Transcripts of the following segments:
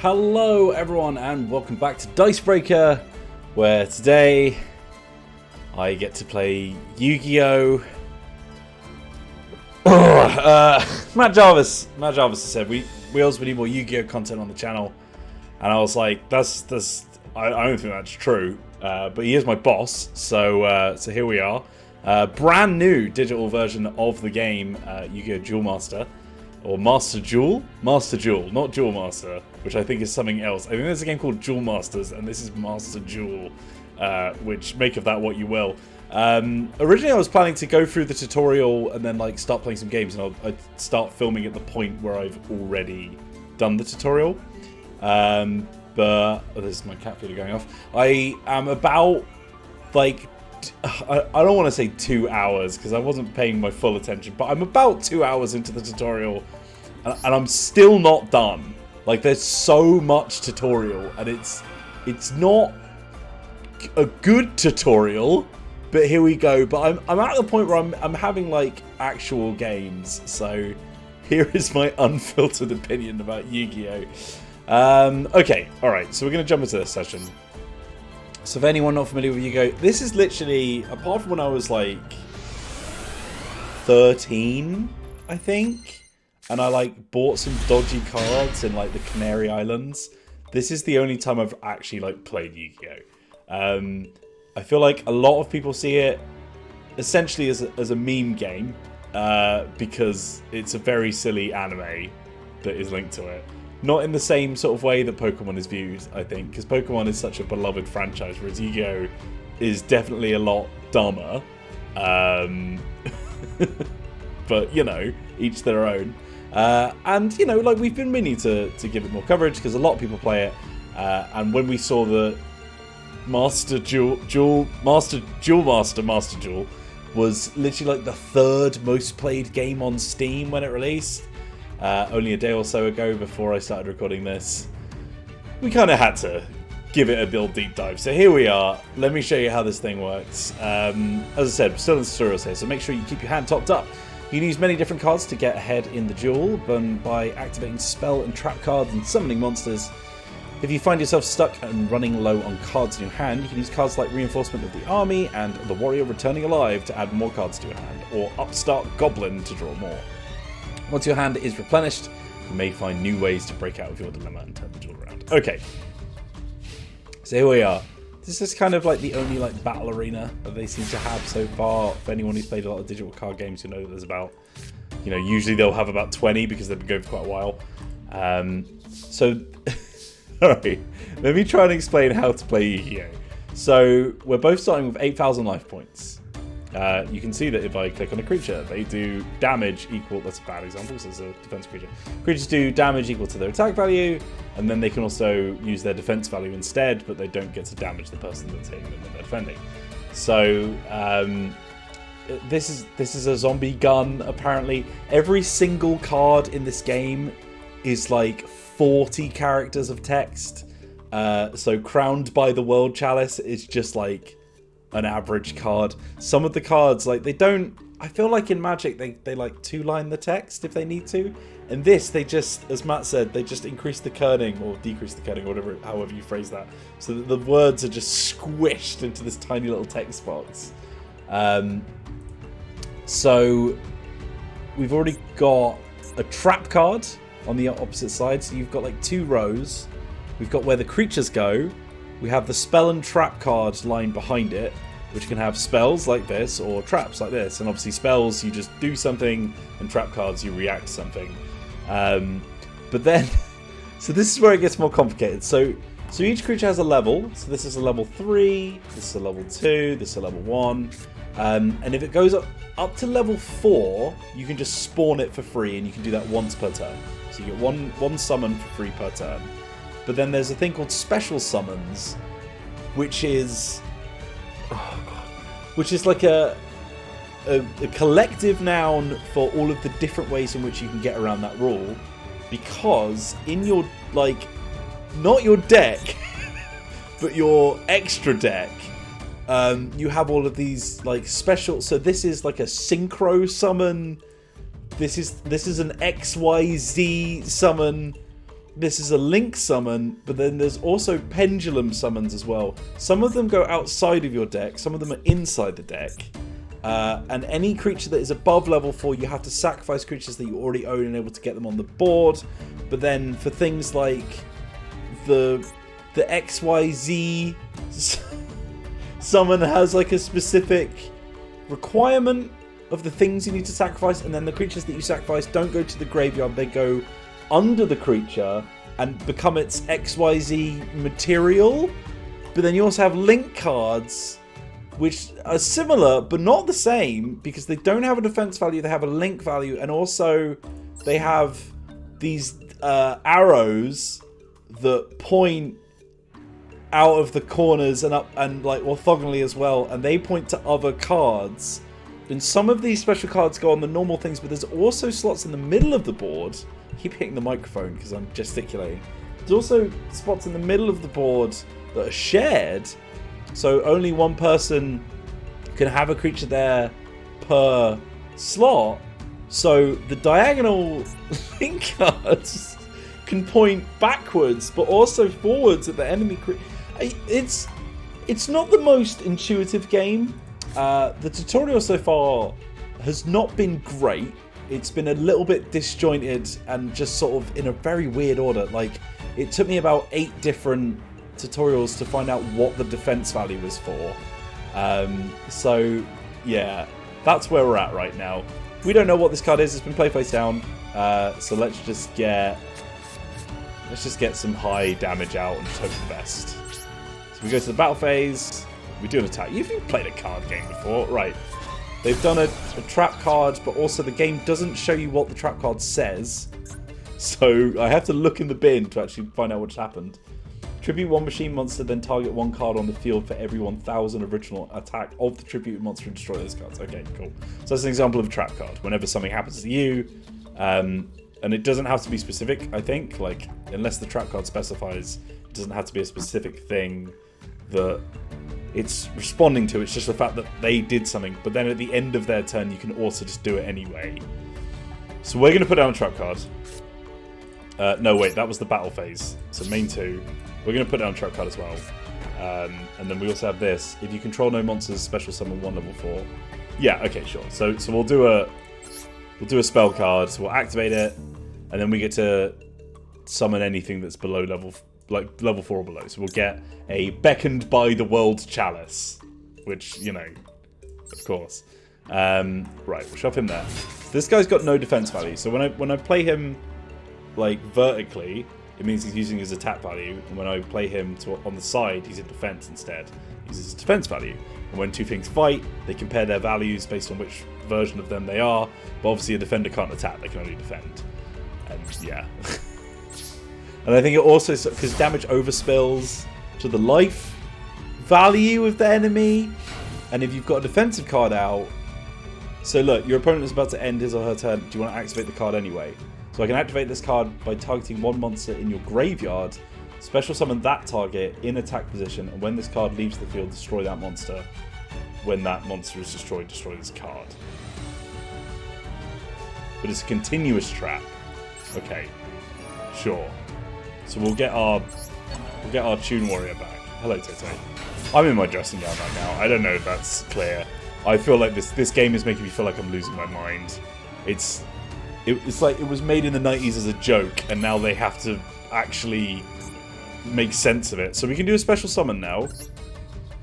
Hello everyone and welcome back to Dicebreaker, where today I get to play Yu-Gi-Oh! Matt Jarvis has said we also need more Yu-Gi-Oh! Content on the channel, and I was like, I don't think that's true, but he is my boss, so here we are. Brand new digital version of the game, Yu-Gi-Oh! Duel Master. Or Master Duel? Master Duel, not Duel Master, which I think is something else. I think there's a game called Duel Masters, and this is Master Duel, which make of that what you will. Originally I was planning to go through the tutorial and then start playing some games, and I'd start filming at the point where I've already done the tutorial. But there's my cat feeder going off. I am about I don't want to say 2 hours because I wasn't paying my full attention, but I'm about 2 hours into the tutorial and I'm still not done. There's so much tutorial, and it's not a good tutorial, but here we go. But I'm at the point where I'm having actual games, so here is my unfiltered opinion about Yu-Gi-Oh! Okay, alright, so we're going to jump into this session. So for anyone not familiar with Yu-Gi-Oh!, this is literally, apart from when I was 13, I think, and I bought some dodgy cards in the Canary Islands, this is the only time I've actually played Yu-Gi-Oh! I feel like a lot of people see it essentially as a meme game, because it's a very silly anime that is linked to it. Not in the same sort of way that Pokemon is viewed, I think, because Pokemon is such a beloved franchise, whereas Yu-Gi-Oh! Is definitely a lot dumber. But, each their own. And, we've been meaning to give it more coverage, because a lot of people play it. And when we saw the Master Duel was literally the third most played game on Steam when it released. Only a day or so ago, before I started recording this, we kind of had to give it a little deep dive. So here we are. Let me show you how this thing works. As I said, we're still in the tutorials here, so make sure you keep your hand topped up. You can use many different cards to get ahead in the duel, by activating spell and trap cards and summoning monsters. If you find yourself stuck and running low on cards in your hand, you can use cards like Reinforcement of the Army and the Warrior Returning Alive to add more cards to your hand, or Upstart Goblin to draw more. Once your hand is replenished, you may find new ways to break out of your dilemma and turn the duel around. Okay. So here we are. This is kind of the only battle arena that they seem to have so far. For anyone who's played a lot of digital card games, you'll know that there's about, usually they'll have about 20 because they've been going for quite a while. Alright, let me try and explain how to play Yu-Gi-Oh! So we're both starting with 8,000 life points. You can see that if I click on a creature, they do damage equal, that's a bad example, so it's a defense creature. Creatures do damage equal to their attack value, and then they can also use their defense value instead, but they don't get to damage the person that's hitting them when they're defending. So, this is a zombie gun, apparently. Every single card in this game is 40 characters of text. So Crowned by the World Chalice is just an average card. Some of the cards, they don't, I feel like in Magic they two-line the text if they need to, and this, they just, as Matt said, they just increase the kerning or decrease the kerning, whatever, however you phrase that, so that the words are just squished into this tiny little text box. So we've already got a trap card on the opposite side, so you've got 2 rows. We've got where the creatures go. We have the spell and trap card line behind it, which can have spells like this or traps like this. And obviously spells, you just do something, and trap cards, you react to something. But then, so this is where it gets more complicated. So each creature has a level. So this is a level 3, this is a level 2, this is a level 1. And if it goes up to level 4, you can just spawn it for free, and you can do that once per turn. So you get one summon for free per turn. But then there's a thing called special summons, which is a collective noun for all of the different ways in which you can get around that rule, because in your not your deck but your extra deck, you have all of these special, so this is a synchro summon, this is an XYZ summon, this is a link summon, but then there's also pendulum summons as well. Some of them go outside of your deck, some of them are inside the deck. And any creature that is above level 4, you have to sacrifice creatures that you already own and able to get them on the board. But then for things like the XYZ summon has like a specific requirement of the things you need to sacrifice, and then the creatures that you sacrifice don't go to the graveyard, they go under the creature and become its XYZ material. But then you also have link cards which are similar but not the same, because they don't have a defense value, they have a link value, and also they have these arrows that point out of the corners and up, and like orthogonally as well, and they point to other cards. And some of these special cards go on the normal things, but there's also slots in the middle of the board. I keep hitting the microphone because I'm gesticulating. There's also spots in the middle of the board that are shared, so only one person can have a creature there per slot. So the diagonal link cards can point backwards, but also forwards at the enemy. It's not the most intuitive game. The tutorial so far has not been great. It's been a little bit disjointed and just sort of in a very weird order. Like, it took me about 8 different tutorials to find out what the defense value was for. So yeah, that's where we're at right now. We don't know what this card is. It's been played face down. So let's just get some high damage out and just hope for the best. So we go to the battle phase. We do an attack. You've played a card game before, right? They've done a trap card, but also the game doesn't show you what the trap card says. So I have to look in the bin to actually find out what's happened. Tribute 1 machine monster, then target 1 card on the field for every 1,000 original attack of the tribute monster and destroy those cards. Okay, cool. So that's an example of a trap card. Whenever something happens to you, and it doesn't have to be specific, I think. Like, unless the trap card specifies, it doesn't have to be a specific thing that it's responding to. It's just the fact that they did something, but then at the end of their turn you can also just do it anyway. So we're going to put down a trap card. No, wait, that was the battle phase. So main 2. We're going to put down a trap card as well. And then we also have this. If you control no monsters, special summon 1 level 4. Yeah, okay, sure. So we'll do a spell card. So we'll activate it, and then we get to summon anything that's below level 4 or below. So we'll get a Beckoned by the World Chalice, which, you know, of course. Right, we'll shove him there. So this guy's got no defense value. So when I play him like vertically, it means he's using his attack value, and when I play him on the side, he's in defense instead. He uses his defense value. And when two things fight, they compare their values based on which version of them they are. But obviously a defender can't attack, they can only defend. And yeah. And I think it also, because damage overspills to the life value of the enemy, and if you've got a defensive card out, so look, your opponent is about to end his or her turn, do you want to activate the card anyway? So I can activate this card by targeting 1 monster in your graveyard, special summon that target in attack position, and when this card leaves the field, destroy that monster. When that monster is destroyed, destroy this card. But it's a continuous trap. Okay, sure. So we'll get our Tune Warrior back. Hello, Toto. I'm in my dressing gown right now. I don't know if that's clear. I feel like this game is making me feel like I'm losing my mind. It's like it was made in the 90s as a joke, and now they have to actually make sense of it. So we can do a special summon now.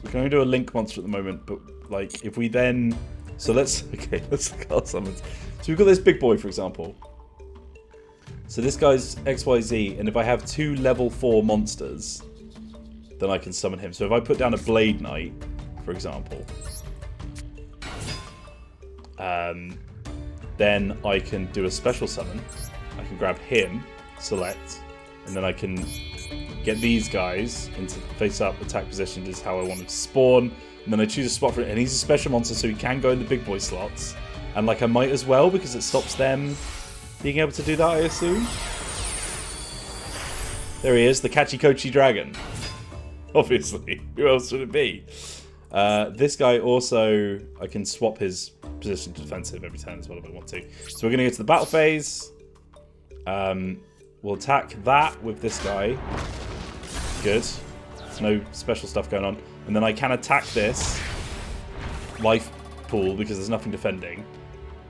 We can only do a link monster at the moment, but like if we then... So let's look at our summons. So we've got this big boy, for example. So this guy's XYZ, and if I have 2 level 4 monsters, then I can summon him. So if I put down a Blade Knight, for example, then I can do a special summon. I can grab him, select, and then I can get these guys into face-up attack position. Is how I want him to spawn. And then I choose a spot for it, and he's a special monster, so he can go in the big boy slots. And like I might as well, because it stops them being able to do that, I assume. There he is, the Kachi Kochi Dragon. Obviously. Who else would it be? This guy also, I can swap his position to defensive every turn as well if I want to. So we're going to go to the battle phase. we'll attack that with this guy. Good. No special stuff going on. And then I can attack this life pool because there's nothing defending.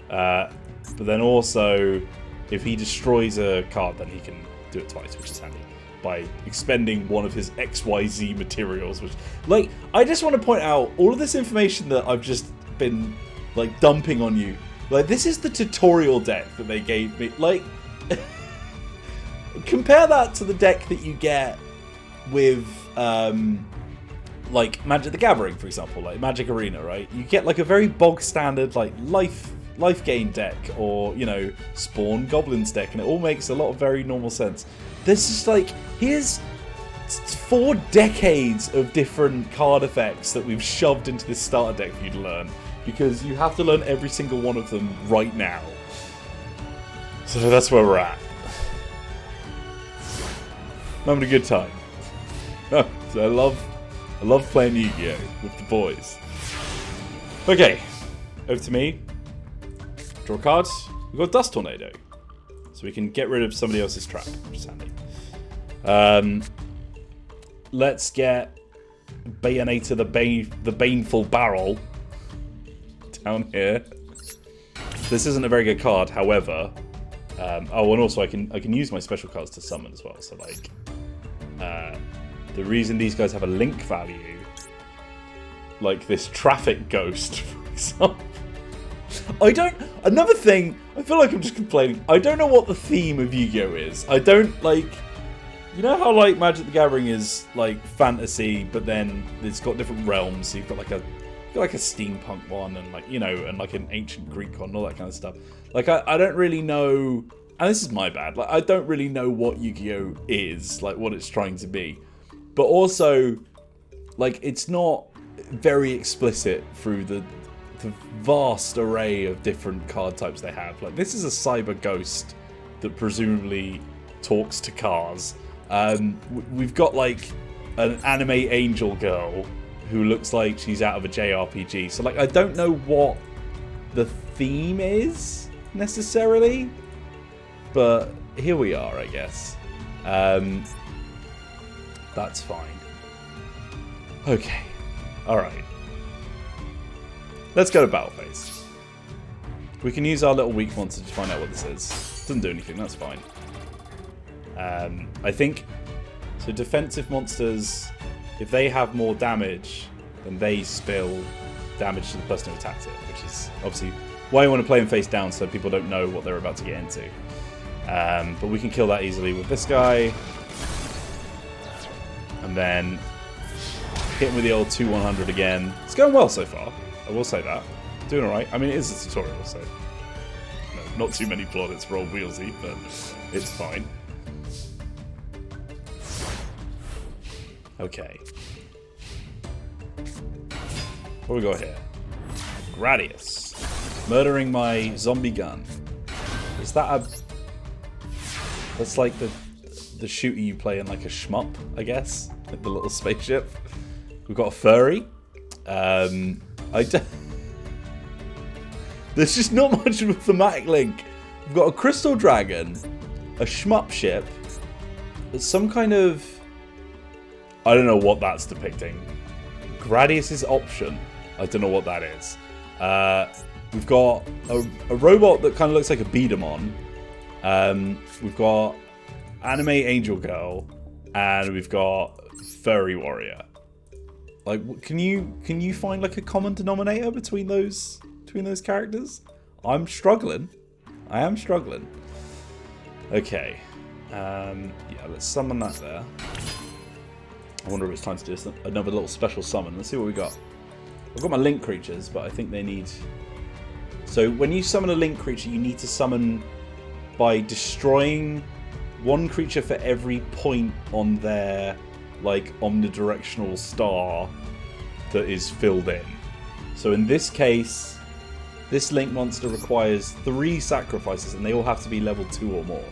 But then also, if he destroys a card, then he can do it twice, which is handy. By expending one of his XYZ materials, which, like, I just want to point out all of this information that I've just been, like, dumping on you. Like, this is the tutorial deck that they gave me. Like, compare that to the deck that you get with, like, Magic the Gathering, for example, like Magic Arena, right? You get, like, a very bog standard, like, life gain deck, or, you know, Spawn Goblins deck, and it all makes a lot of very normal sense. This is like, here's 4 decades of different card effects that we've shoved into this starter deck for you to learn, because you have to learn every single one of them right now. So that's where we're at. I'm having a good time. So I love playing Yu-Gi-Oh! With the boys. Okay, over to me. Draw a card. We've got Dust Tornado. So we can get rid of somebody else's trap, which is handy. Let's get Bayonator the Baneful Barrel down here. This isn't a very good card, however. Oh, and also I can use my special cards to summon as well. So like, the reason these guys have a link value, like this Traffic Ghost, for example. Another thing, I feel like I'm just complaining. I don't know what the theme of Yu-Gi-Oh! Is. I don't, like, you know how, like, Magic the Gathering is, like, fantasy, but then it's got different realms. So you've got, like, a steampunk one, and, like, you know, and, like, an ancient Greek one, and all that kind of stuff. Like, I don't really know, and this is my bad, like, I don't really know what Yu-Gi-Oh! Is, like, what it's trying to be. But also, like, it's not very explicit through the vast array of different card types they have. Like, this is a cyber ghost that presumably talks to cars. We've got, like, an anime angel girl who looks like she's out of a JRPG. So, like, I don't know what the theme is necessarily, but here we are, I guess. That's fine. Okay. Alright. Let's go to battle phase. We can use our little weak monster to find out what this is. Doesn't do anything, that's fine. I think, so defensive monsters, if they have more damage, then they spill damage to the person who attacked it, which is obviously why you want to play them face down so people don't know what they're about to get into. But we can kill that easily with this guy. And then hit him with the old 2-100 again. It's going well so far. I will say that. Doing alright. I mean, it is a tutorial, so not too many plaudits roll wheelsy, but it's fine. Okay. What do we got here? Gradius. Murdering my zombie gun. Is that a... That's like the shooter you play in like a shmup, I guess? Like the little spaceship. We've got a furry. There's just not much of a thematic link. We've got a crystal dragon, a shmup ship, some kind of... I don't know what that's depicting. Gradius's option. I don't know what that is. We've got a robot that kind of looks like a Beedemon. We've got anime angel girl, and we've got furry warrior. Like, can you find like a common denominator between those characters? I'm struggling. I am struggling. Okay. Yeah, let's summon that there. I wonder if it's time to do another little special summon. Let's see what we got. I've got my link creatures, but I think they need... So when you summon a link creature, you need to summon by destroying one creature for every point on their, like, omnidirectional star that is filled in. So in this case, this link monster requires 3 sacrifices, and they all have to be level 2 or more.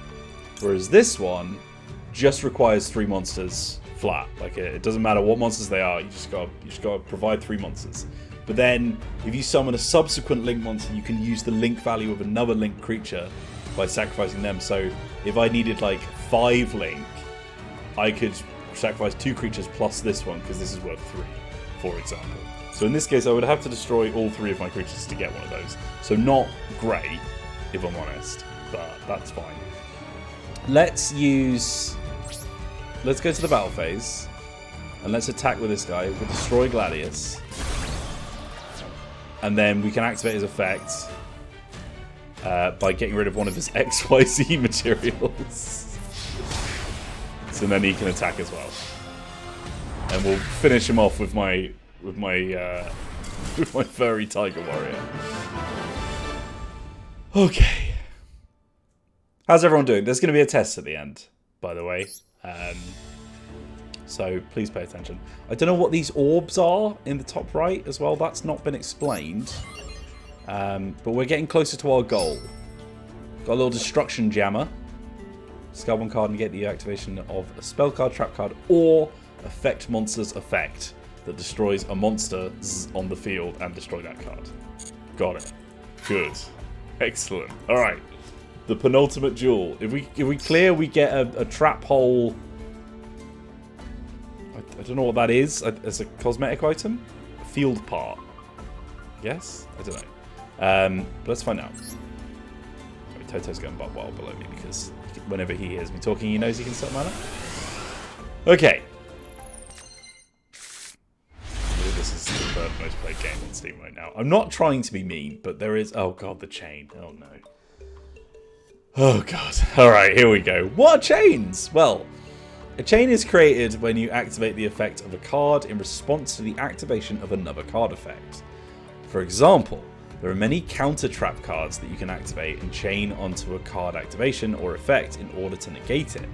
Whereas this one just requires 3 monsters flat. Like, it doesn't matter what monsters they are, you just gotta provide 3 monsters. But then if you summon a subsequent link monster, you can use the link value of another link creature by sacrificing them. So if I needed like 5 link, I could sacrifice 2 creatures plus this one, because this is worth 3, for example. So in this case, I would have to destroy all 3 of my creatures to get one of those. So not great, if I'm honest, but that's fine. Let's go to the battle phase, and let's attack with this guy. We'll destroy Gladius. And then we can activate his effect by getting rid of one of his XYZ materials. So then he can attack as well. And we'll finish him off with my furry tiger warrior. Okay. How's everyone doing? There's going to be a test at the end, by the way. So please pay attention. I don't know what these orbs are in the top right as well. That's not been explained. But we're getting closer to our goal. Got a little destruction jammer. Discard 1 card and get the activation of a spell card, trap card, or affect monster's effect that destroys a monster on the field and destroy that card. Got it. Good. Excellent. Alright. The penultimate duel. If we clear, we get a trap hole. I don't know what that is. As a cosmetic item? A field part. Yes? I don't know. But let's find out. Sorry, Toto's going butt wild below me because whenever he hears me talking, he knows he can set mana. Okay. This is the third most played game on Steam right now. I'm not trying to be mean, but there is... Oh god, the chain. Oh no. Oh god. Alright, here we go. What are chains? Well, a chain is created when you activate the effect of a card in response to the activation of another card effect. For example, there are many counter trap cards that you can activate and chain onto a card activation or effect in order to negate it.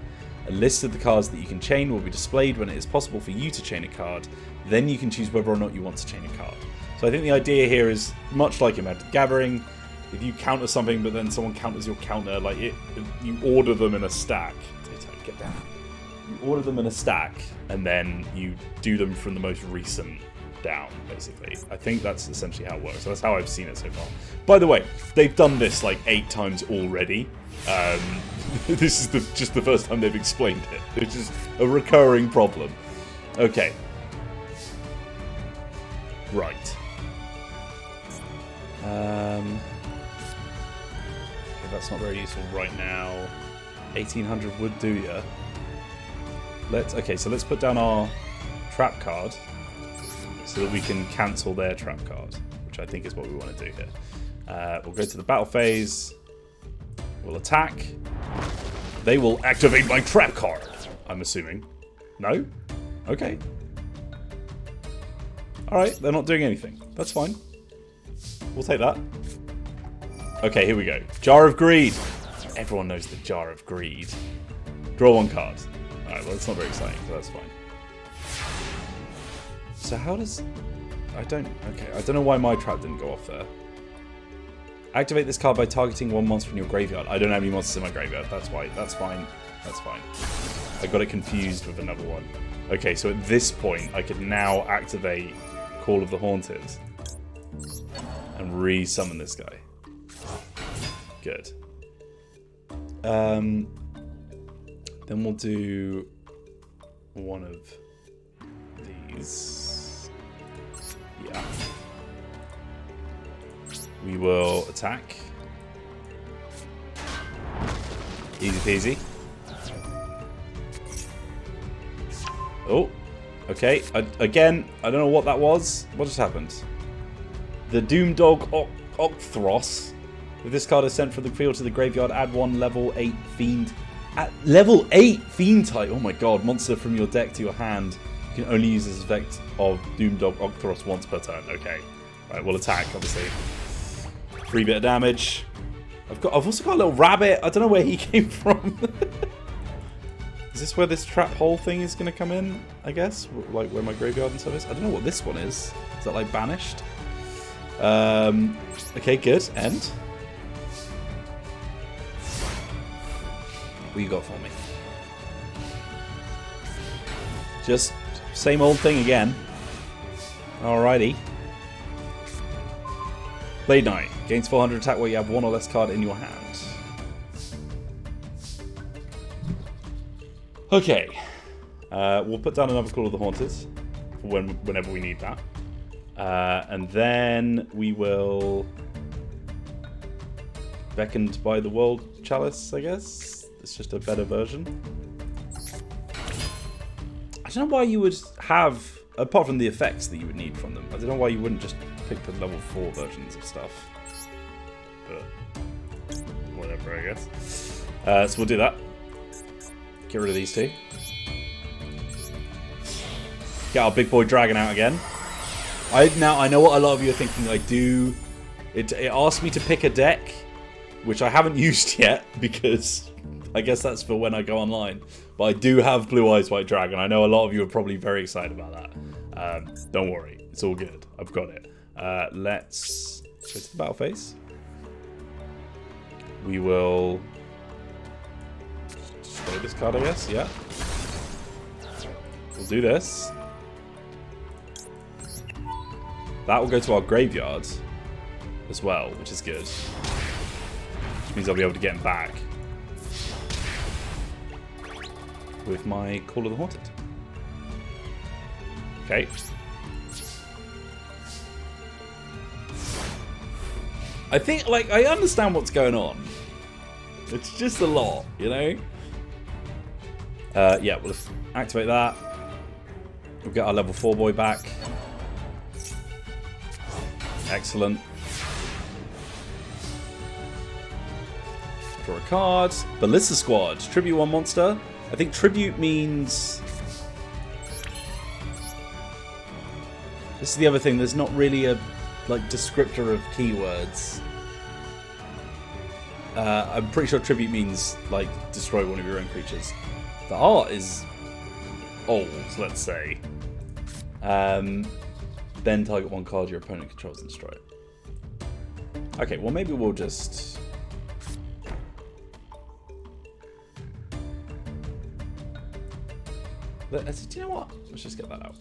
A list of the cards that you can chain will be displayed when it is possible for you to chain a card. Then you can choose whether or not you want to chain a card. So I think the idea here is much like in Magic Gathering. If you counter something but then someone counters your counter, like you order them in a stack. Get down. You order them in a stack and then you do them from the most recent down, basically. I think that's essentially how it works. So that's how I've seen it so far. By the way, they've done this like 8 times already. This is just the first time they've explained it. It's just a recurring problem. Okay. Right. Okay, that's not very useful right now. 1800 would do ya. Okay, so let's put down our trap card so that we can cancel their trap card, which I think is what we want to do here. We'll go to the battle phase. We'll attack. They will activate my trap card, I'm assuming. No? Okay. Alright, they're not doing anything. That's fine. We'll take that. Okay, here we go. Jar of Greed. Everyone knows the Jar of Greed. Draw 1 card. Alright, well, it's not very exciting, so that's fine. So how does... I don't know why my trap didn't go off there. Activate this card by targeting 1 monster in your graveyard. I don't have any monsters in my graveyard. That's why. That's fine. That's fine. I got it confused with another one. Okay, so at this point, I could now activate Call of the Haunted and re-summon this guy. Good. Then we'll do one of these. Yeah. We will attack. Easy peasy. Oh, okay. Again, I don't know what that was. What just happened? The Doomdog Octhros. If this card is sent from the field to the graveyard, add 1 level 8 Fiend. At level 8 Fiend type. Oh my god. Monster from your deck to your hand. You can only use this effect of Doomdog Octhros once per turn. Okay. Right, we'll attack, obviously. 3 bit of damage. I've also got a little rabbit. I don't know where he came from. Is this where this trap hole thing is going to come in, I guess? Like where my graveyard and stuff is? I don't know what this one is. Is that like banished? Okay, good. End. What you got for me? Just same old thing again. Alrighty. Blade Knight. Gains 400 attack while you have 1 or less card in your hand. Okay. We'll put down another Call of the Haunted for whenever we need that. And then we will... Beckoned by the World Chalice, I guess. It's just a better version. I don't know why you would have... Apart from the effects that you would need from them. I don't know why you wouldn't just pick the level 4 versions of stuff. But... whatever, I guess. So we'll do that. Get rid of these two. Get our big boy dragon out again. I know what a lot of you are thinking. It asked me to pick a deck, which I haven't used yet because I guess that's for when I go online. But I do have Blue Eyes White Dragon. I know a lot of you are probably very excited about that. Don't worry, it's all good. I've got it. Let's go to the battle phase. We will destroy this card, I guess. Yeah. We'll do this. That will go to our graveyard as well, which is good. Which means I'll be able to get him back with my Call of the Haunted. Okay. I think, I understand what's going on. It's just a lot, you know? Yeah, we'll activate that. We'll get our level 4 boy back. Excellent. Draw a card. Ballista Squad. Tribute 1 monster. I think tribute means... This is the other thing. There's not really a descriptor of keywords. I'm pretty sure tribute means destroy one of your own creatures. The art is old, let's say. Then target one card your opponent controls and destroy it. Okay, well maybe we'll just... Do you know what? Let's just get that out.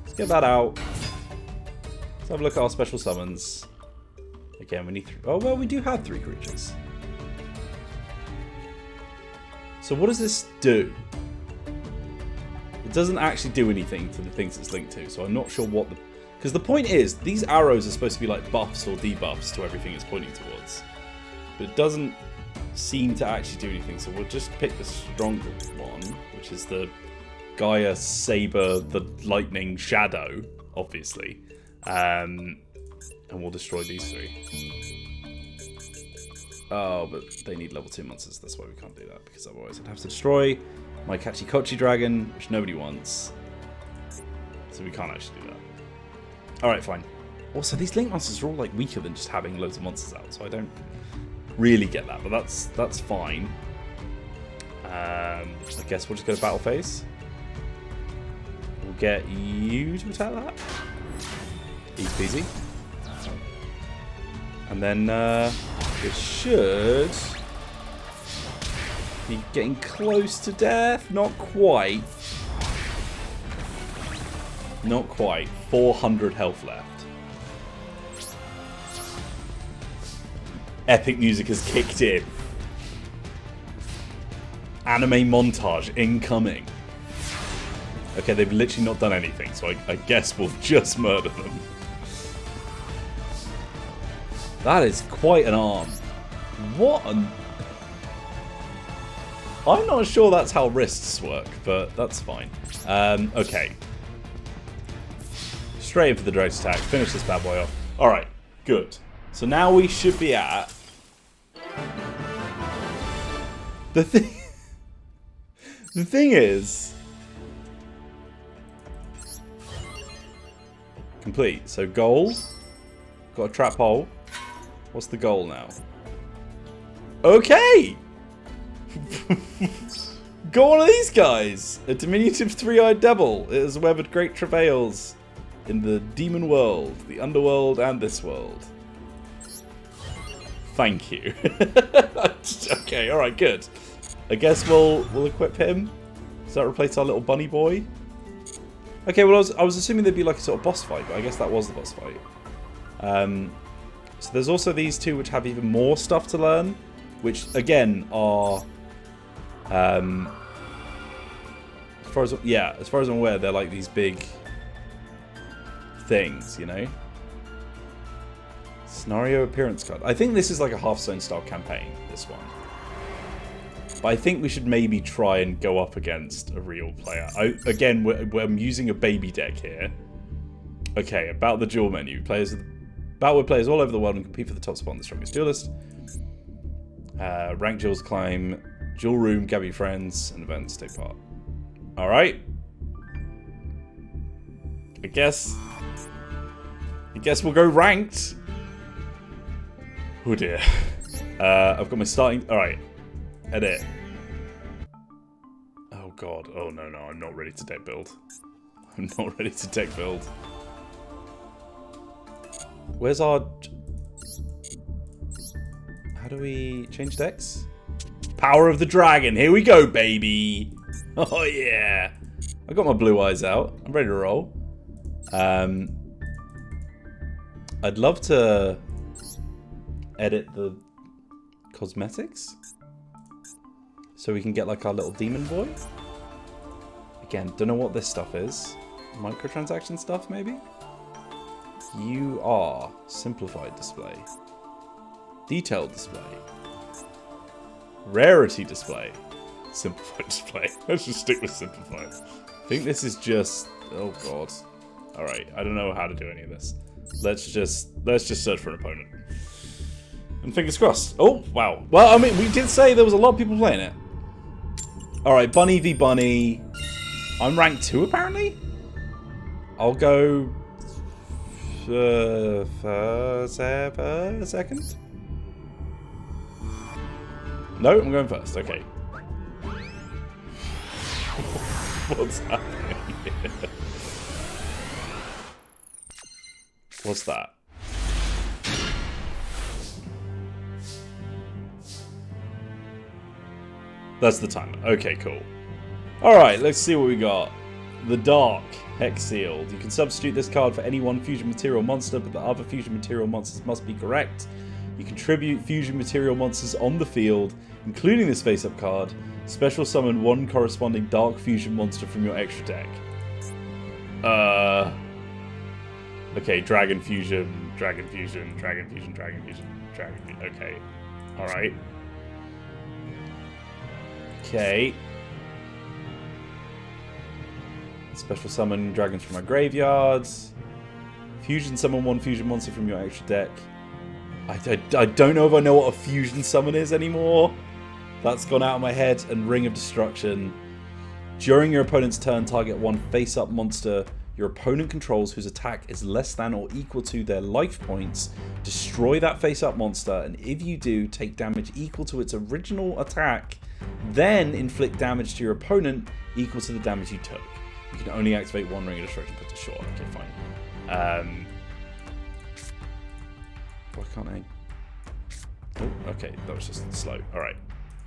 Let's get that out. Let's have a look at our special summons. Again, we need... Oh, well, we do have 3 creatures. So what does this do? It doesn't actually do anything to the things it's linked to, so I'm not sure what the... Because the point is, these arrows are supposed to be like buffs or debuffs to everything it's pointing towards. But it doesn't seem to actually do anything, so we'll just pick the stronger one, which is the Gaia Saber, the Lightning Shadow, obviously. And we'll destroy these 3. Oh, but they need level 2 monsters, that's why we can't do that, because otherwise I'd have to destroy my Kachi Kochi Dragon, which nobody wants. So we can't actually do that. Alright, fine. Also, these Link monsters are all weaker than just having loads of monsters out, so I don't really get that, but that's fine. I guess we'll just go to battle phase. We'll get you to attack that. Easy peasy. And then it should be getting close to death. Not quite. Not quite. 400 health left. Epic music has kicked in. Anime montage incoming. Okay, they've literally not done anything, so I guess we'll just murder them. That is quite an arm. What an... I'm not sure that's how wrists work, but that's fine. Okay. Straight in for the direct attack. Finish this bad boy off. Alright, good. So now we should be at... The thing is... Complete. So goal. Got a trap hole. What's the goal now? Okay! Go one of these guys! A diminutive 3-eyed devil. It has weathered great travails in the demon world, the underworld, and this world. Thank you. Okay, alright, good. I guess we'll equip him. Does that replace our little bunny boy? Okay, well I was assuming there'd be like a sort of boss fight, but I guess that was the boss fight. So there's also these two which have even more stuff to learn, which again are as far as I'm aware, they're like these big things, you know? Scenario appearance card. I think this is like a Hearthstone style campaign, this one. But I think we should maybe try and go up against a real player. Again, we're using a baby deck here. Okay, about the duel menu. Battle with players all over the world and compete for the top spot on the strongest duel list. Rank duels, climb, duel room, gather your friends, and events, take part. Alright. I guess we'll go ranked. Oh dear. I've got my starting... Alright. Edit. Oh god. Oh no, I'm not ready to deck build. I'm not ready to deck build. Where's our... How do we change decks? Power of the Dragon. Here we go, baby. Oh yeah. I got my blue eyes out. I'm ready to roll. I'd love to edit the cosmetics so we can get like our little demon boy. Again, don't know what this stuff is. Microtransaction stuff, maybe? You are simplified display, detailed display, rarity display, simplified display. Let's just stick with simplified. I think this is just... Oh god. Alright, I don't know how to do any of this. Let's just search for an opponent. And fingers crossed. Oh, wow. Well, I mean, we did say there was a lot of people playing it. Alright, Bunny v Bunny. I'm ranked 2, apparently? I'll go... second? No, I'm going first. Okay. What's happening here? What's that? That's the timer. Okay, cool. Alright, let's see what we got. The Dark, Hex Sealed. You can substitute this card for any one fusion material monster, but the other fusion material monsters must be correct. You contribute fusion material monsters on the field, including this face-up card. Special summon one corresponding Dark fusion monster from your extra deck. Okay, Dragon Fusion, Dragon Fusion, Dragon Fusion, Dragon Fusion, Dragon Fusion. Okay. Alright. Okay. Special summon dragons from my graveyards. Fusion summon one fusion monster from your extra deck. I don't know if I know what a fusion summon is anymore. That's gone out of my head. And Ring of Destruction. During your opponent's turn, target one face-up monster your opponent controls whose attack is less than or equal to their life points. Destroy that face-up monster, and if you do, take damage equal to its original attack. Then inflict damage to your opponent equal to the damage you took. You can only activate one Ring of Destruction put to short. Okay, fine. Why can't I? Oh, okay, that was just slow. Alright.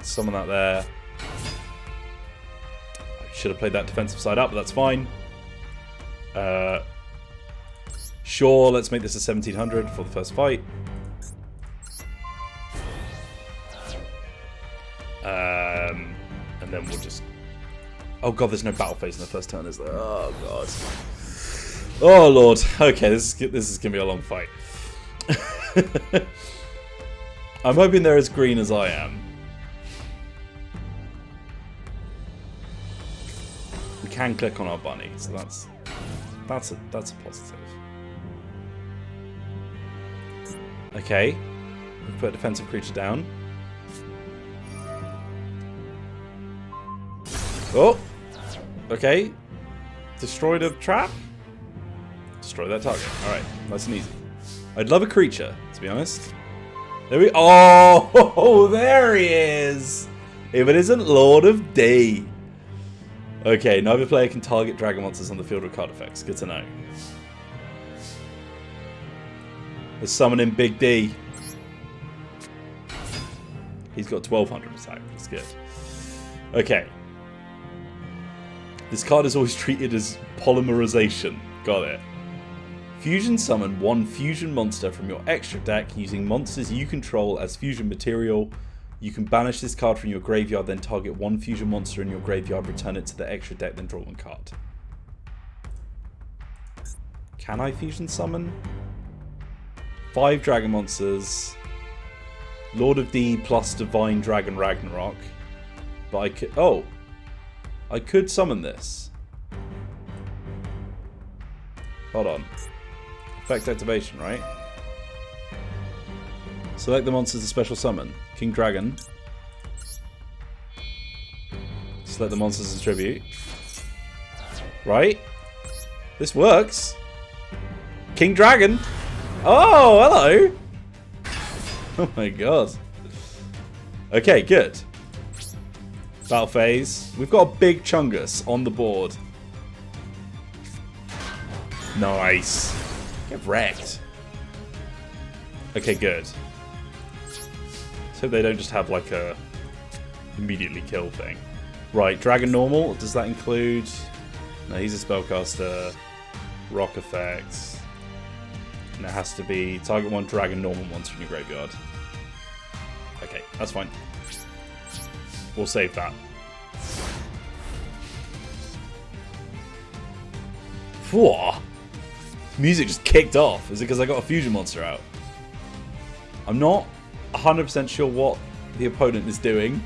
Summon that there. I should have played that defensive side up, but that's fine. Sure, let's make this a 1700 for the first fight. And then we'll just... Oh god, there's no battle phase in the first turn, is there? Oh god. Oh lord. Okay, this is gonna be a long fight. I'm hoping they're as green as I am. We can click on our bunny, so that's a positive. Okay, we put a defensive creature down. Oh, okay. Destroy the trap. Destroy that target. All right, nice and easy. I'd love a creature, to be honest. There we... Oh, there he is! If it isn't Lord of D. Okay, neither player can target dragon monsters on the field with card effects. Good to know. Let's summon in Big D. He's got 1200 attack. That's good. Okay. This card is always treated as Polymerization. Got it. Fusion summon one fusion monster from your extra deck using monsters you control as fusion material. You can banish this card from your graveyard, then target one fusion monster in your graveyard, return it to the extra deck, then draw one card. Can I fusion summon? 5 dragon monsters. Lord of D plus Divine Dragon Ragnarok. But I could... Oh! I could summon this. Hold on. Effect activation, right? Select the monsters to special summon. King Dragon. Select the monsters as tribute. Right? This works. King Dragon. Oh, hello. Oh my god. Okay, good. Battle phase. We've got a big Chungus on the board. Nice. Get wrecked. Okay, good. So they don't just have like a immediately kill thing. Right, Dragon Normal. Does that include... No, he's a spellcaster. Rock effects. And it has to be target one Dragon Normal monster in your graveyard. Okay, that's fine. We'll save that. Whoa! Music just kicked off. Is it because I got a fusion monster out? I'm not 100% sure what the opponent is doing.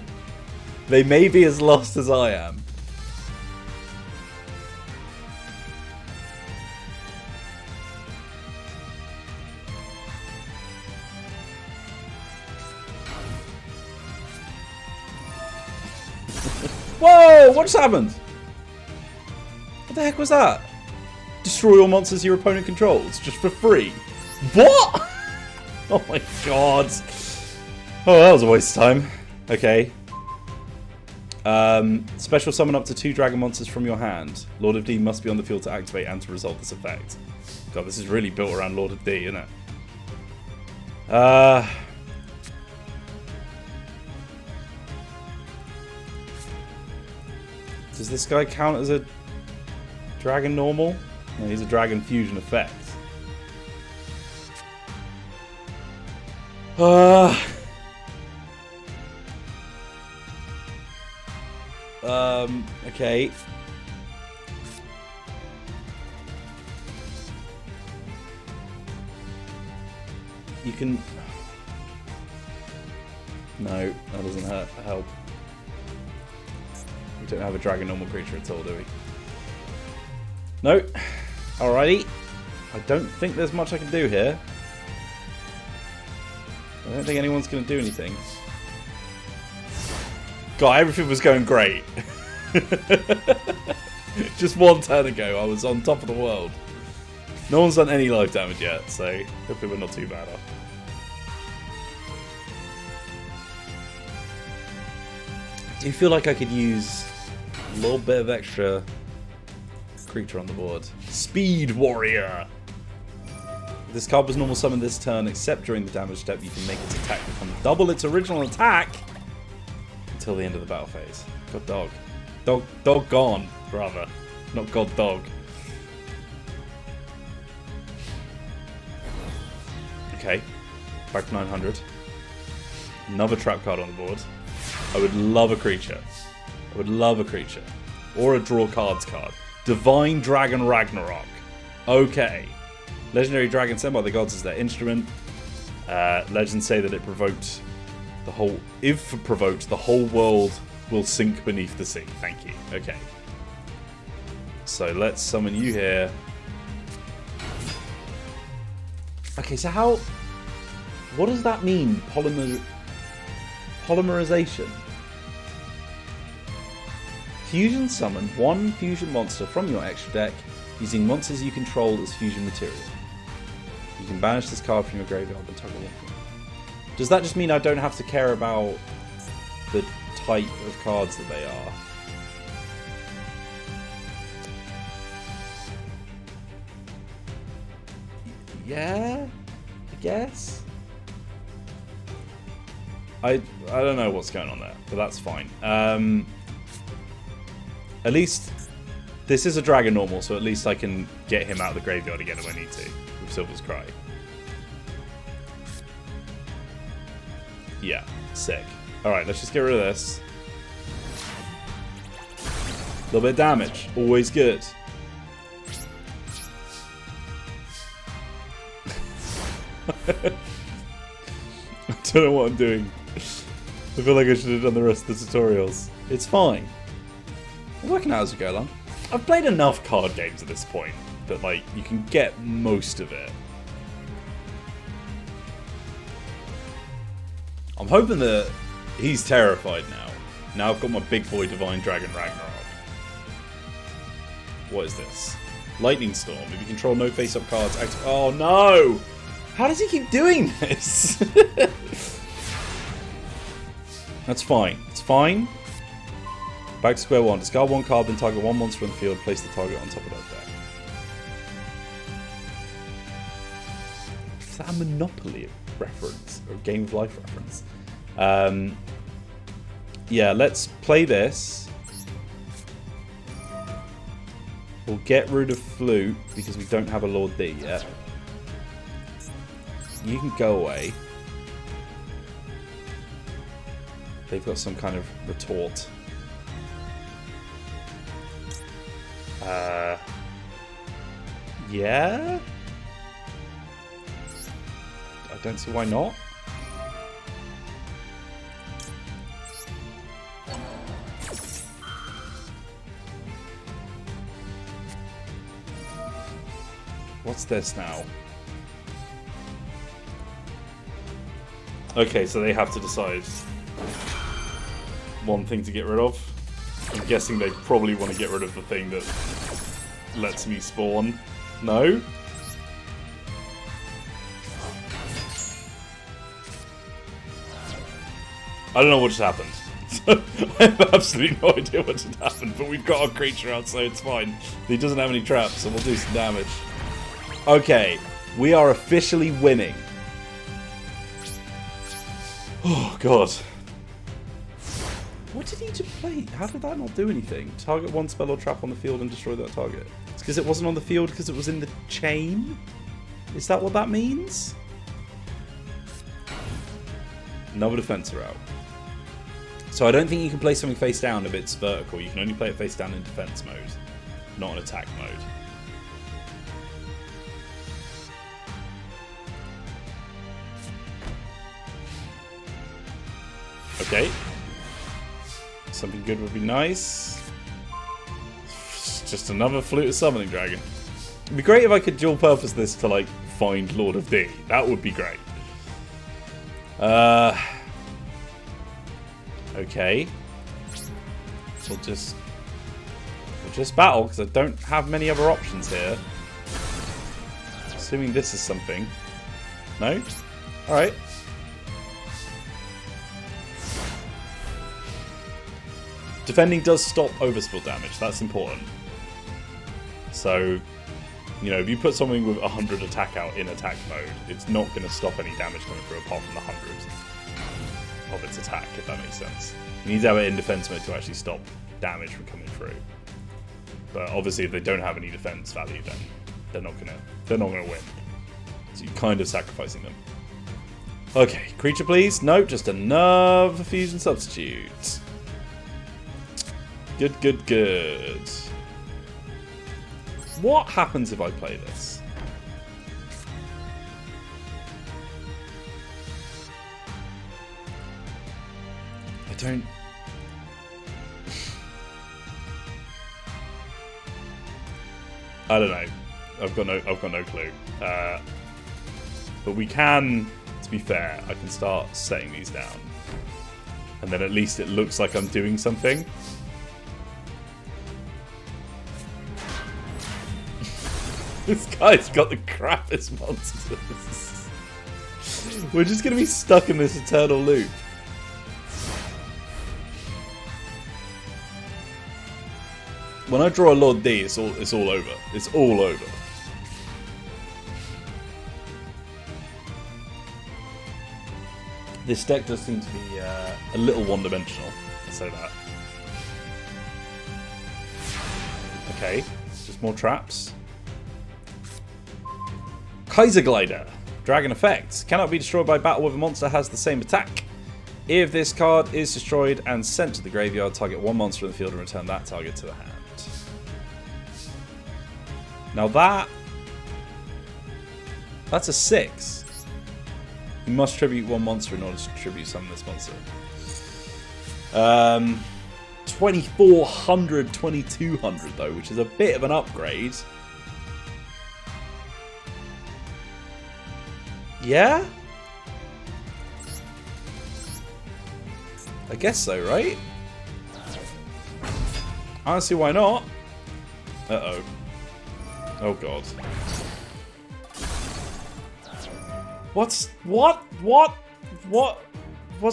They may be as lost as I am. Whoa! What just happened? What the heck was that? Destroy all monsters your opponent controls, just for free. What? Oh my god. Oh, that was a waste of time. Okay. Special summon up to 2 dragon monsters from your hand. Lord of D must be on the field to activate and to resolve this effect. God, this is really built around Lord of D, isn't it? Does this guy count as a dragon normal? No, he's a dragon fusion effect. Okay. You can... No, that doesn't help. We don't have a dragon normal creature at all, do we? No. Alrighty. I don't think there's much I can do here. I don't think anyone's going to do anything. God, everything was going great. Just one turn ago, I was on top of the world. No one's done any life damage yet, so hopefully we're not too bad off. Do you feel like I could use a little bit of extra creature on the board? Speed Warrior! If this card was normal summon this turn, except during the damage step, you can make its attack become double its original attack until the end of the battle phase. God dog. Dog gone, rather. Not god dog. Okay. Back to 900. Another trap card on the board. I would love a creature. I would love a creature. Or a draw cards card. Divine Dragon Ragnarok. Okay. Legendary dragon sent by the gods as their instrument. Legends say that it provoked the whole... If provoked, the whole world will sink beneath the sea. Thank you. Okay. So let's summon you here. Okay, so how... What does that mean? Polymerization. Fusion summon one fusion monster from your extra deck using monsters you control as fusion material. You can banish this card from your graveyard and toggle one. Does that just mean I don't have to care about the type of cards that they are? Yeah, I guess. I don't know what's going on there, but that's fine. At least this is a dragon normal, so at least I can get him out of the graveyard again if I need to with Silver's Cry. Yeah, sick. Alright, let's just get rid of this. A little bit of damage. Always good. I don't know what I'm doing. I feel like I should have done the rest of the tutorials. It's fine. I'm working out as we go along. I've played enough card games at this point that, like, you can get most of it. I'm hoping that he's terrified now. Now I've got my big boy Divine Dragon Ragnarok. What is this? Lightning Storm. If you control no face-up cards, oh no! How does he keep doing this? That's fine. It's fine. Back to square one. Discard one card, then target one monster on the field. Place the target on top of that deck. Is that a Monopoly reference? Or a Game of Life reference? Yeah, let's play this. We'll get rid of Flute because we don't have a Lord D yet. You can go away. They've got some kind of retort. Yeah? I don't see why not. What's this now? Okay, so they have to decide one thing to get rid of. I'm guessing they probably want to get rid of the thing that lets me spawn. No? I don't know what just happened. I have absolutely no idea what just happened, but we've got our creature out, so it's fine. He doesn't have any traps, so we'll do some damage. Okay, we are officially winning. Oh, God. What did he just play? How did that not do anything? Target one spell or trap on the field and destroy that target. It's because it wasn't on the field because it was in the chain? Is that what that means? Another defense are out. So I don't think you can play something face down if it's vertical. You can only play it face down in defense mode, not in attack mode. Okay. Something good would be nice. Just another Flute of Summoning Dragon. It'd be great if I could dual purpose this to, like, find Lord of D. That would be great. Okay. We'll just battle, because I don't have many other options here. Assuming this is something. No? Alright. Defending does stop overspill damage. That's important. So, you know, if you put something with 100 attack out in attack mode, it's not going to stop any damage coming through apart from the 100 of its attack, if that makes sense. You need to have it in defense mode to actually stop damage from coming through. But obviously, if they don't have any defense value, then they're not gonna win. So you're kind of sacrificing them. Okay, creature, please. Nope, just another fusion substitute. Good, good, good. What happens if I play this? I don't know. I've got no clue. But we can, to be fair, I can start setting these down. And then at least it looks like I'm doing something. This guy's got the crappiest monsters. We're just going to be stuck in this eternal loop. When I draw a Lord D, it's all over. It's all over. This deck does seem to be a little one-dimensional. I'll say that. Okay, just more traps. Kaiser Glider. Dragon effect. Cannot be destroyed by battle with a monster has the same attack. If this card is destroyed and sent to the graveyard, target one monster in the field and return that target to the hand. Now that's a 6. You must tribute one monster in order to tribute summon this monster. 2400, 2200 though, which is a bit of an upgrade. Yeah? I guess so, right? I don't see why not. Uh-oh. Oh god. What's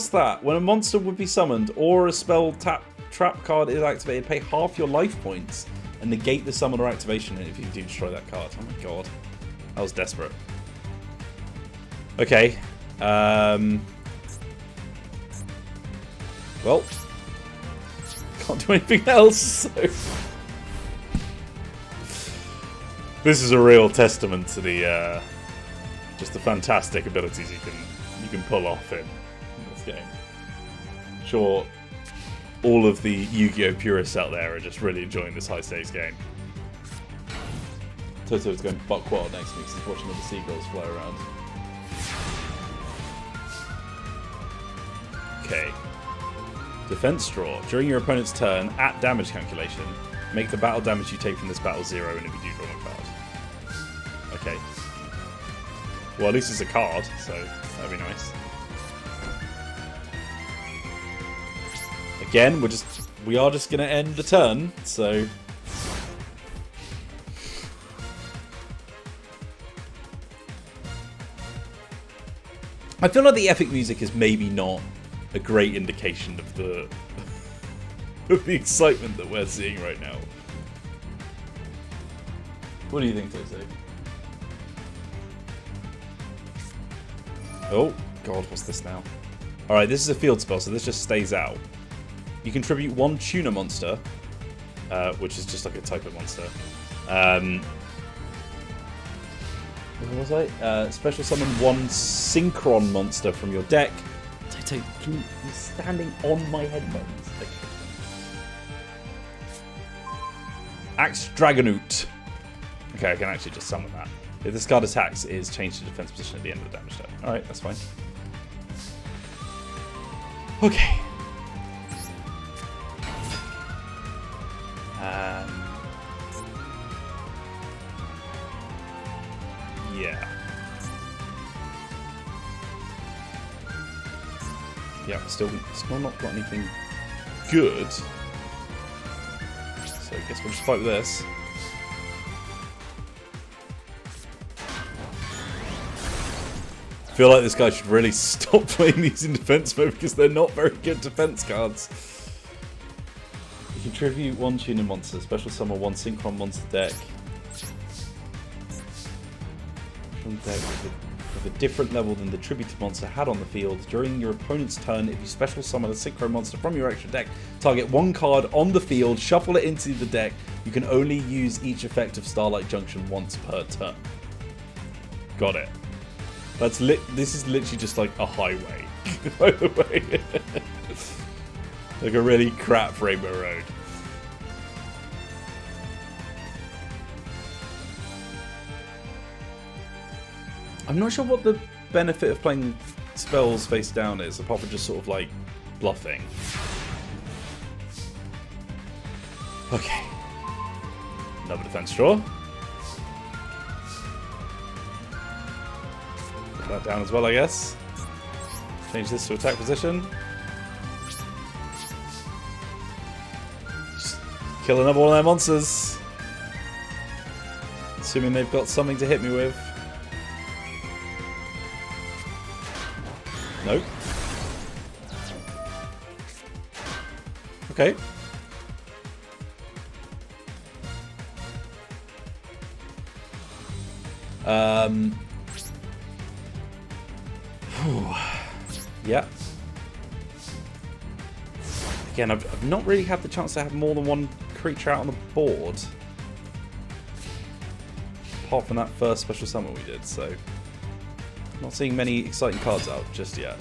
that? When a monster would be summoned or a spell trap card is activated, pay half your life points and negate the summon or activation if you do destroy that card. Oh my god. That was desperate. Okay. Well, can't do anything else, so this is a real testament to the just the fantastic abilities you can pull off in this game. I'm sure all of the Yu-Gi-Oh purists out there are just really enjoying this high stakes game. Toto's going buck wild next week, so he's watching all the seagulls fly around. Okay. Defense draw. During your opponent's turn, at damage calculation, make the battle damage you take from this battle 0, and if you do, draw a card. Okay. Well, at least it's a card, so that'd be nice. Again, we are just gonna end the turn, so I feel like the epic music is maybe not a great indication of the excitement that we're seeing right now. What do you think, Toto? Oh, God, what's this now? Alright, this is a field spell, so this just stays out. You contribute one tuner monster, which is just like a type of monster. What was I? Special summon one synchron monster from your deck. Toto, you're standing on my headphones. Okay. Axe Dragonoot. Okay, I can actually just summon that. If this card attacks, it is changed to defense position at the end of the damage turn. Alright, that's fine. Okay. Yeah. Yeah, still not got anything good. So I guess we'll just fight with this. I feel like this guy should really stop playing these in defense mode because they're not very good defense cards. You contribute one tuner monster, special summon one synchron monster deck. From deck with a different level than the tributed monster had on the field. During your opponent's turn, if you special summon a synchro monster from your extra deck, target one card on the field, shuffle it into the deck. You can only use each effect of Starlight Junction once per turn. Got it. This is literally just like a highway, by the way. Like a really crap Rainbow Road. I'm not sure what the benefit of playing spells face down is, apart from just sort of like bluffing. Okay. Another defense draw. Put that down as well, I guess. Change this to attack position. Just kill another one of their monsters. Assuming they've got something to hit me with. Nope. Okay. Yeah. Again, I've not really had the chance to have more than one creature out on the board. Apart from that first special summon we did, so... Not seeing many exciting cards out just yet.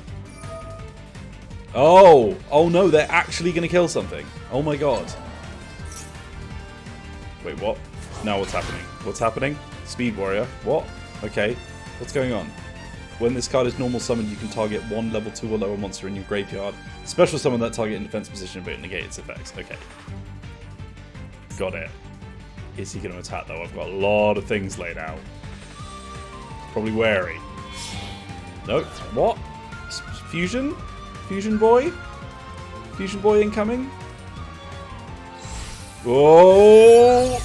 Oh! Oh no, they're actually going to kill something. Oh my god. Wait, what? Now what's happening? What's happening? Speed Warrior. What? Okay. What's going on? When this card is normal summoned, you can target one level 2 or lower monster in your graveyard. Special summon that target in defense position, but it negates its effects. Okay. Got it. Is he going to attack, though? I've got a lot of things laid out. Probably wary. Nope. What? Fusion? Fusion Boy? Fusion Boy incoming? Oh!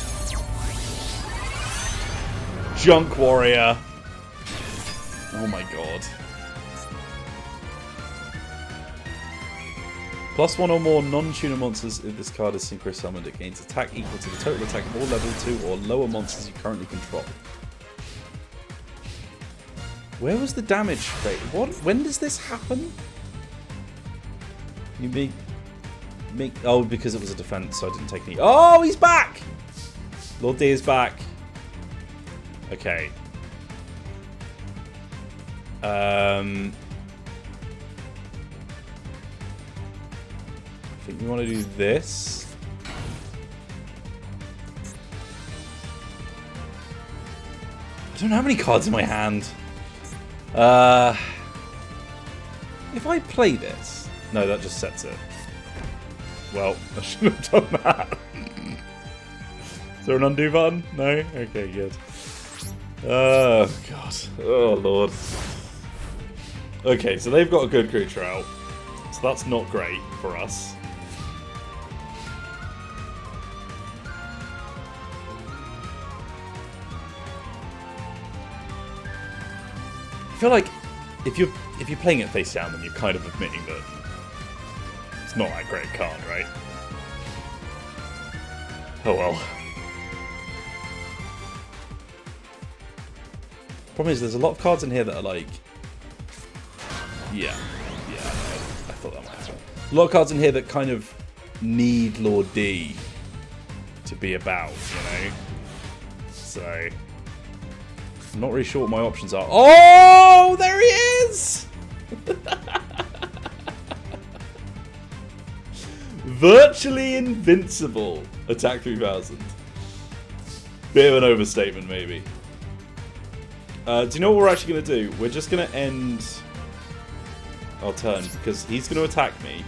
Junk Warrior. Oh my god. +1 or more non-tuner monsters if this card is synchro summoned. It gains attack equal to the total attack of all level 2 or lower monsters you currently control. Where was the damage rate? What? When does this happen? You make oh, because it was a defense, so I didn't take any. Oh, he's back! Lord D is back. Okay. I think we want to do this. I don't know how many cards in my hand. If I play this... No, that just sets it. Well, I should have done that. Is there an undo button? No? Okay, good. Oh, God. Oh, Lord. Okay, so they've got a good creature out. So that's not great for us. I feel like if you're playing it face down, then you're kind of admitting that it's not that great a card, right? Oh well. Problem is, there's a lot of cards in here that are like, yeah, I thought that might happen. A lot of cards in here that kind of need Lord D to be about, you know. So. I'm not really sure what my options are. Oh, there he is! Virtually invincible. Attack 3000. Bit of an overstatement, maybe. Do you know what we're actually going to do? We're just going to end our turn because he's going to attack me.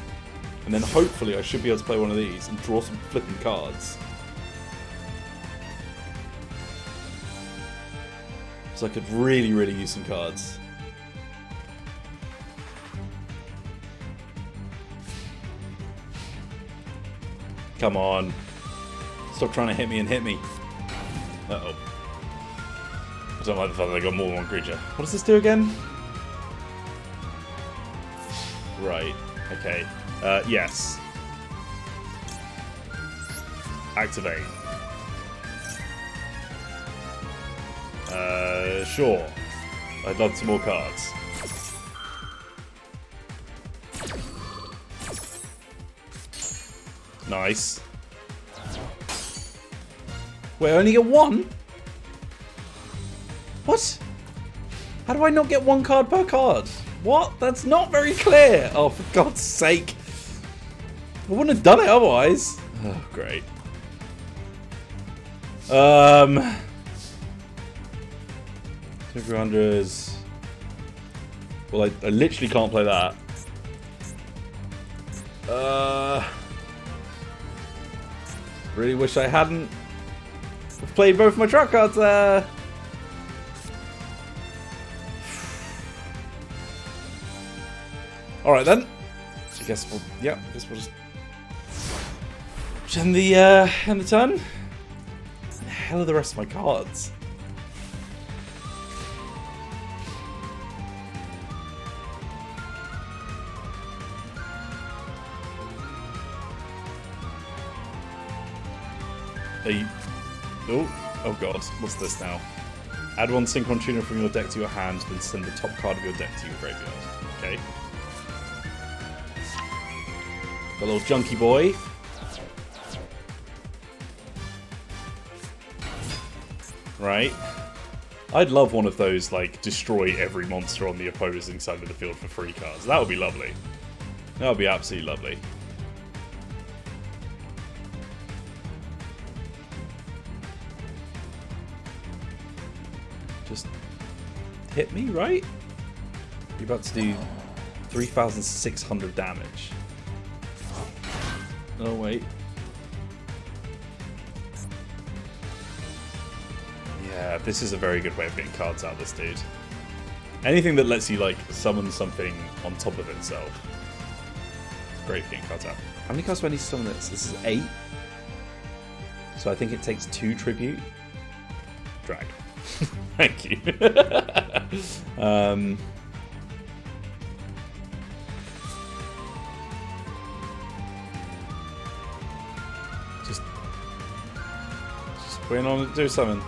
And then hopefully I should be able to play one of these and draw some flipping cards. So I could really, really use some cards. Come on. Stop trying to hit me and hit me. Uh-oh. I don't like the fact that I got more than one creature. What does this do again? Right. Okay. Yes. Activate. Sure. I'd love some more cards. Nice. Wait, I only get one? What? How do I not get one card per card? What? That's not very clear. Oh, for God's sake. I wouldn't have done it otherwise. Oh, great. 200s. Well, I literally can't play that. Really wish I hadn't played both my trap cards there. Alright then. I guess we'll just end the turn. Where the hell are the rest of my cards? Oh god, what's this now? Add one Synchron Tuner from your deck to your hand, then send the top card of your deck to your graveyard. Okay. Got a little junky boy. Right. I'd love one of those, like, destroy every monster on the opposing side of the field for free cards. That would be lovely. That would be absolutely lovely. Just hit me, right? You're about to do 3,600 damage. Oh, wait. Yeah, this is a very good way of getting cards out of this dude. Anything that lets you, like, summon something on top of itself. It's great for getting cards out. How many cards do I need to summon this? This is 8. So I think it takes 2 tribute. Drag. Thank you. Just waiting on it to do something.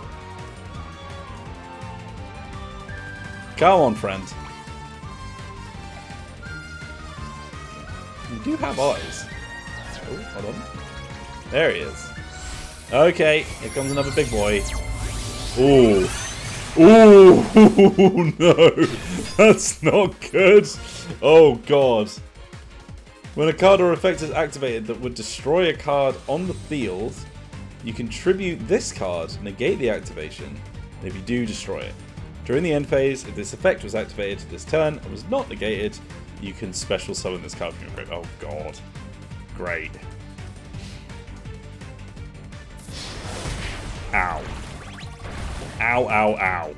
Come on, friend. You do have eyes. Oh, hold on. There he is. Okay, here comes another big boy. Ooh. Ooh, no. That's not good. Oh, God. When a card or effect is activated that would destroy a card on the field, you can tribute this card, negate the activation, and if you do, destroy it. During the end phase, if this effect was activated this turn and was not negated, you can special summon this card from your grave. Oh, God. Great. Ow. Ow, ow, ow.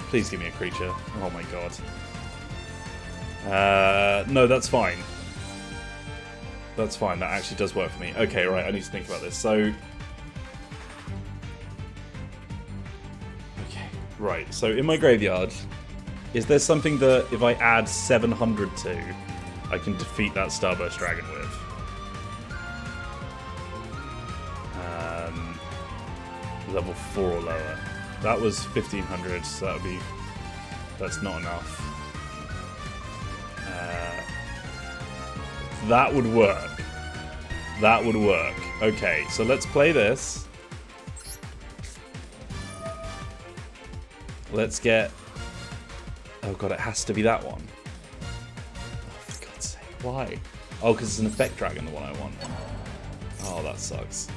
Please give me a creature. Oh my god. No, that's fine. That's fine. That actually does work for me. Okay, right. I need to think about this. So... Okay, right. So in my graveyard, is there something that if I add 700 to, I can defeat that Starburst Dragon with? Level 4 or lower. That was 1500, so that would be... That's not enough. That would work. That would work. Okay, so let's play this. Let's get... Oh god, it has to be that one. Oh, for God's sake, why? Oh, because it's an effect dragon, the one I want. Oh, that sucks.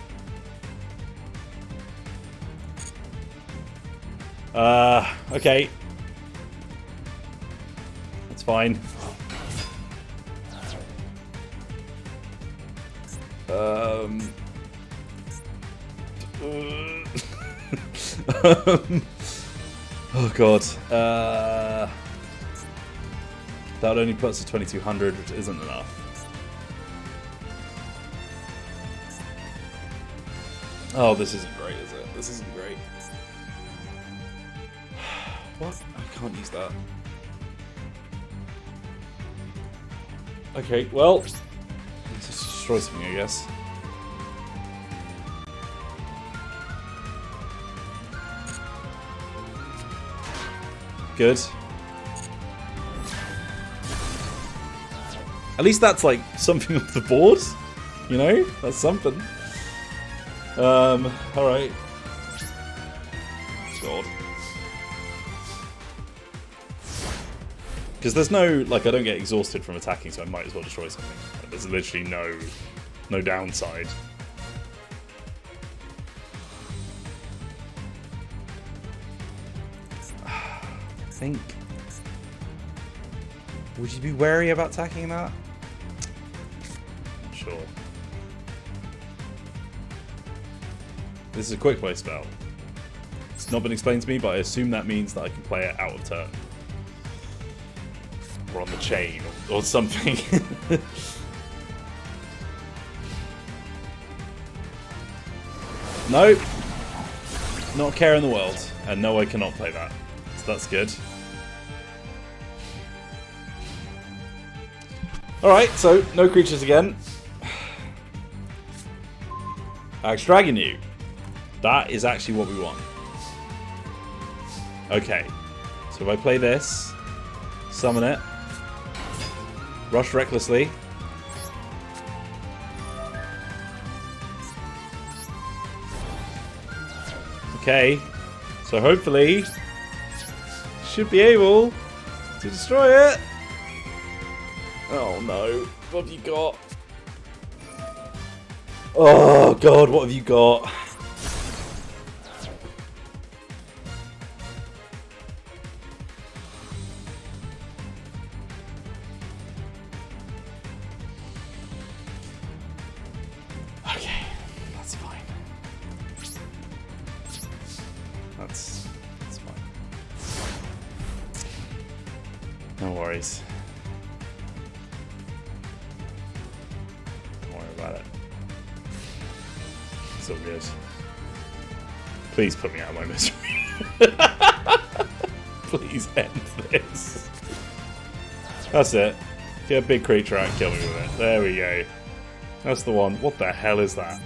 Okay. That's fine. Oh god. That only puts to 2200, which isn't enough. Oh, this isn't great, is it? This isn't great. What? I can't use that. Okay, well, let's just destroy something, I guess. Good. At least that's like something off the board, you know? That's something. Alright. God. Because there's no, like, I don't get exhausted from attacking, so I might as well destroy something. There's literally no downside. I think... Would you be wary about attacking that? Not sure. This is a quick play spell. It's not been explained to me, but I assume that means that I can play it out of turn. Or on the chain, or something. No. Not a care in the world. And no, I cannot play that. So that's good. Alright, so no creatures again. Axe Dragon you. That is actually what we want. Okay. So if I play this, summon it, rush recklessly. Okay. So hopefully, should be able to destroy it. Oh no. What have you got? Oh god, what have you got? Okay, that's fine. That's fine. No worries. Don't worry about it. It's all good. Please put me out of my misery. Please end this. That's it. Get a big creature out and kill me with it. There we go. That's the one. What the hell is that?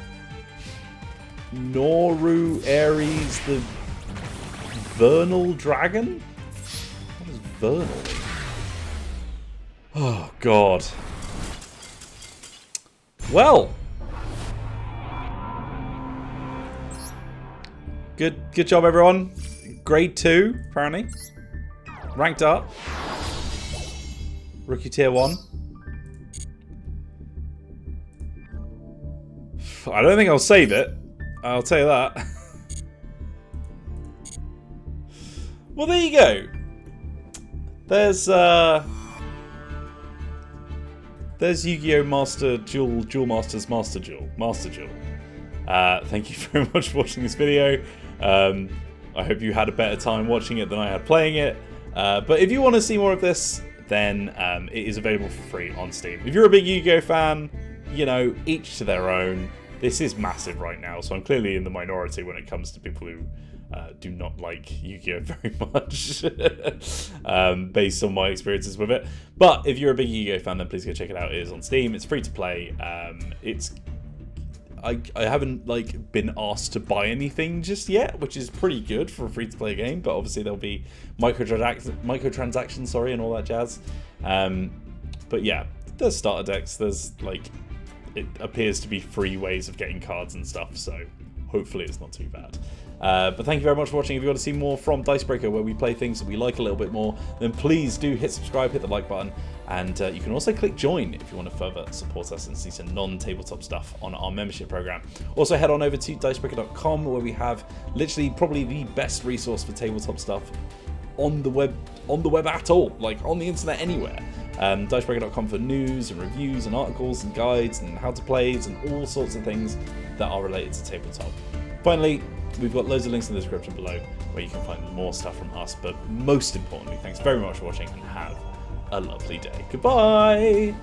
Noru Ares the Vernal Dragon? What is Vernal mean? Oh, God. Well. Good job, everyone. Grade 2, apparently. Ranked up. Rookie tier 1. I don't think I'll save it. I'll tell you that. Well, there you go. There's Yu-Gi-Oh! Master Duel, Duel Masters, Master Duel. Thank you very much for watching this video. I hope you had a better time watching it than I had playing it. But if you want to see more of this, then it is available for free on Steam. If you're a big Yu-Gi-Oh! Fan, you know, each to their own. This is massive right now, so I'm clearly in the minority when it comes to people who do not like Yu-Gi-Oh! Very much, based on my experiences with it. But if you're a big Yu-Gi-Oh! Fan, then please go check it out. It is on Steam. It's free to play. I haven't been asked to buy anything just yet, which is pretty good for a free-to-play game. But obviously there'll be microtransactions, and all that jazz. But yeah, there's starter decks. There's it appears to be free ways of getting cards and stuff. So hopefully it's not too bad. But thank you very much for watching. If you want to see more from Dicebreaker, where we play things that we like a little bit more, then please do hit subscribe, hit the like button, and you can also click join if you want to further support us and see some non-tabletop stuff on our membership program. Also head on over to Dicebreaker.com, where we have literally probably the best resource for tabletop stuff on the web at all, on the internet anywhere. Dicebreaker.com for news and reviews and articles and guides and how to plays and all sorts of things that are related to tabletop. Finally, we've got loads of links in the description below where you can find more stuff from us, but most importantly, thanks very much for watching and have a lovely day. Goodbye!